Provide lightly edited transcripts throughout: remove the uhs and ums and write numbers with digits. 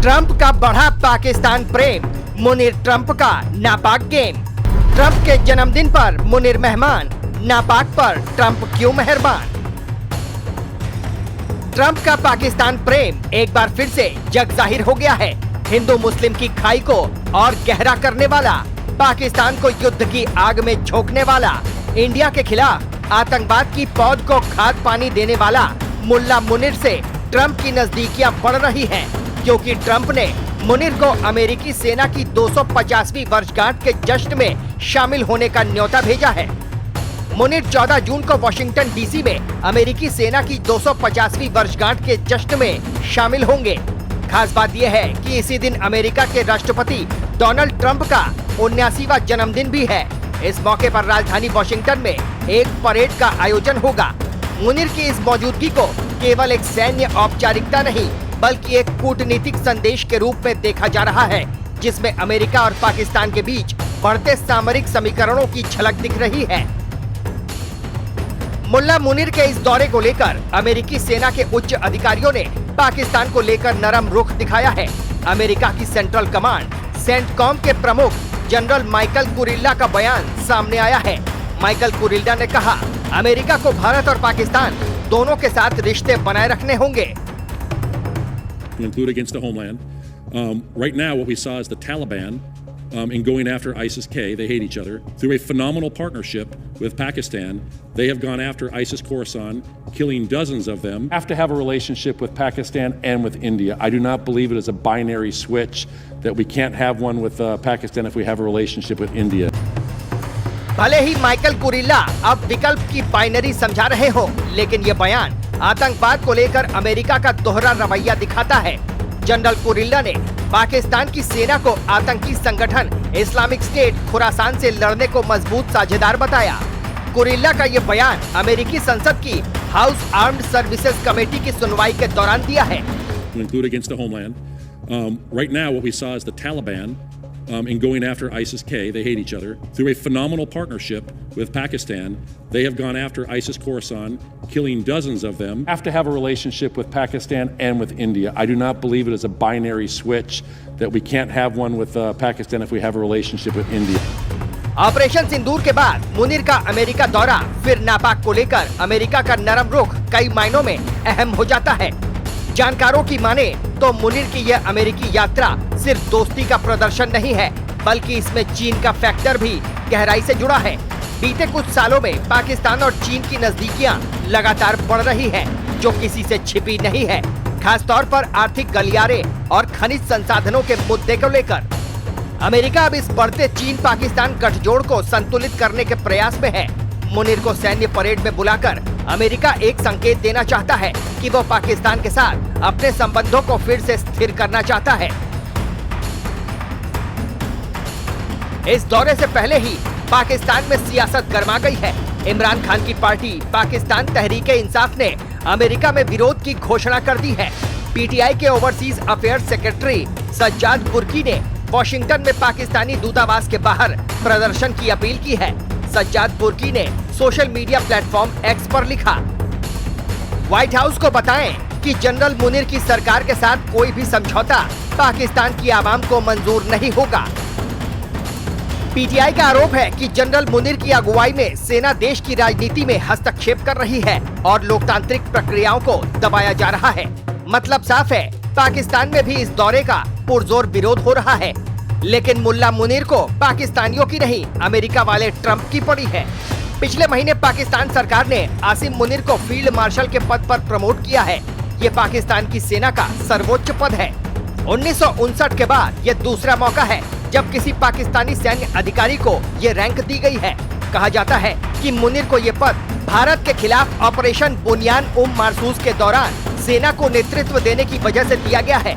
Trump का बढ़ा पाकिस्तान प्रेम, Munir Trump का नापाक गेम। ट्रंप के जन्मदिन पर मुनीर मेहमान, नापाक पर ट्रंप क्यों मेहरबान। ट्रंप का पाकिस्तान प्रेम एक बार फिर से जग जाहिर हो गया है। हिंदू मुस्लिम की खाई को और गहरा करने वाला, पाकिस्तान को युद्ध की आग में झोंकने वाला, इंडिया के खिलाफ आतंकवाद की पौध को खाद पानी देने वाला मुल्ला मुनीर से ट्रंप की नजदीकियां बढ़ रही हैं, क्योंकि ट्रंप ने मुनीर को अमेरिकी सेना की 250वीं वर्षगांठ के जश्न में शामिल होने का न्योता भेजा है। मुनीर 14 जून को वॉशिंगटन डीसी में अमेरिकी सेना की 250वीं वर्षगांठ के जश्न में शामिल होंगे। खास बात यह है कि इसी दिन अमेरिका के राष्ट्रपति डोनाल्ड ट्रंप का 79वां जन्मदिन भी है। इस मौके पर राजधानी वॉशिंगटन में एक परेड का आयोजन होगा। मुनीर की इस मौजूदगी को केवल एक सैन्य औपचारिकता नहीं, बल्कि एक कूटनीतिक संदेश के रूप में देखा जा रहा है, जिसमें अमेरिका और पाकिस्तान के बीच बढ़ते सामरिक समीकरणों की झलक दिख रही है। मुल्ला मुनीर के इस दौरे को लेकर अमेरिकी सेना के उच्च अधिकारियों ने पाकिस्तान को लेकर नरम रुख दिखाया है। अमेरिका की सेंट्रल कमांड सेंटकॉम के प्रमुख जनरल माइकल कुरिल्ला का बयान सामने आया है। माइकल कुरिल्ला ने कहा, अमेरिका को भारत और पाकिस्तान दोनों के साथ रिश्ते बनाए रखने होंगे। Include against the homeland. Right now, what we saw is the Taliban in going after ISIS-K. They hate each other. Through a phenomenal partnership with Pakistan, they have gone after ISIS Khorasan, killing dozens of them. Have to have a relationship with Pakistan and with India. I do not believe it is a binary switch that we can't have one with Pakistan if we have a relationship with India. भले ही Michael Kurilla अब विकल्प की binary समझा रहे हो, लेकिन ये बयान आतंकवाद को लेकर अमेरिका का दोहरा रवैया दिखाता है। जनरल कुरिल्ला ने पाकिस्तान की सेना को आतंकी संगठन इस्लामिक स्टेट खुरासान से लड़ने को मजबूत साझेदार बताया। कुरिल्ला का ये बयान अमेरिकी संसद की हाउस आर्म्ड सर्विसेज कमेटी की सुनवाई के दौरान दिया है। Include against the homeland. Right now, what we saw is the Taliban in going after ISIS-K. They hate each other. Through a phenomenal partnership with Pakistan, they have gone after ISIS Khorasan, killing dozens of them. Have to have a relationship with Pakistan and with India. I do not believe it is a binary switch that we can't have one with Pakistan if we have a relationship with India. Operation Sindoor के बाद मुनीर का America दौरा फिर नापाक को लेकर America का नरम रुख कई मायनों में अहम हो जाता है। जानकारों की माने तो मुनीर की यह अमेरिकी यात्रा सिर्फ दोस्ती का प्रदर्शन नहीं है, बल्कि इसमें चीन का फैक्टर भी गहराई से जुड़ा है। बीते कुछ सालों में पाकिस्तान और चीन की नजदीकियां लगातार बढ़ रही हैं, जो किसी से छिपी नहीं है, खास तौर पर आर्थिक गलियारे और खनिज संसाधनों के मुद्दे को लेकर। अमेरिका अब इस बढ़ते चीन पाकिस्तान गठजोड़ को संतुलित करने के प्रयास में है। मुनीर को सैन्य परेड में बुलाकर अमेरिका एक संकेत देना चाहता है कि वो पाकिस्तान के साथ अपने संबंधों को फिर से स्थिर करना चाहता है। इस दौरे से पहले ही पाकिस्तान में सियासत गर्मा गई है। इमरान खान की पार्टी पाकिस्तान तहरीक-ए-इंसाफ ने अमेरिका में विरोध की घोषणा कर दी है। पीटीआई के overseas affairs secretary Sajjad Burki ने वॉशिंगटन में पाकिस्तानी दूतावास के बाहर प्रदर्शन की अपील की है। सज्जाद बुर्की ने सोशल मीडिया प्लेटफॉर्म एक्स पर लिखा, व्हाइट हाउस को बताएं कि जनरल मुनीर की सरकार के साथ कोई भी समझौता पाकिस्तान की आवाम को मंजूर नहीं होगा। पीटीआई का आरोप है कि जनरल मुनीर की अगुवाई में सेना देश की राजनीति में हस्तक्षेप कर रही है और लोकतांत्रिक प्रक्रियाओं को दबाया जा रहा है। मतलब साफ है, पाकिस्तान में भी इस दौरे का पुरजोर विरोध हो रहा है, लेकिन मुल्ला मुनीर को पाकिस्तानियों की नहीं, अमेरिका वाले ट्रंप की पड़ी है। पिछले महीने पाकिस्तान सरकार ने आसिम मुनीर को फील्ड मार्शल के पद पर प्रमोट किया है। ये पाकिस्तान की सेना का सर्वोच्च पद है। 1959 के बाद ये दूसरा मौका है जब किसी पाकिस्तानी सैन्य अधिकारी को ये रैंक दी गई है। कहा जाता है कि मुनीर को ये पद भारत के खिलाफ ऑपरेशन बुनियान मारसूस के दौरान सेना को नेतृत्व देने की वजह से दिया गया है।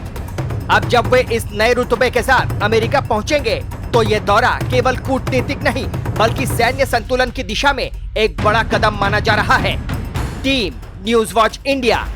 अब जब वे इस नए रुतबे के साथ अमेरिका पहुंचेंगे, तो ये दौरा केवल कूटनीतिक नहीं, बल्कि सैन्य संतुलन की दिशा में एक बड़ा कदम माना जा रहा है। Team news watch India.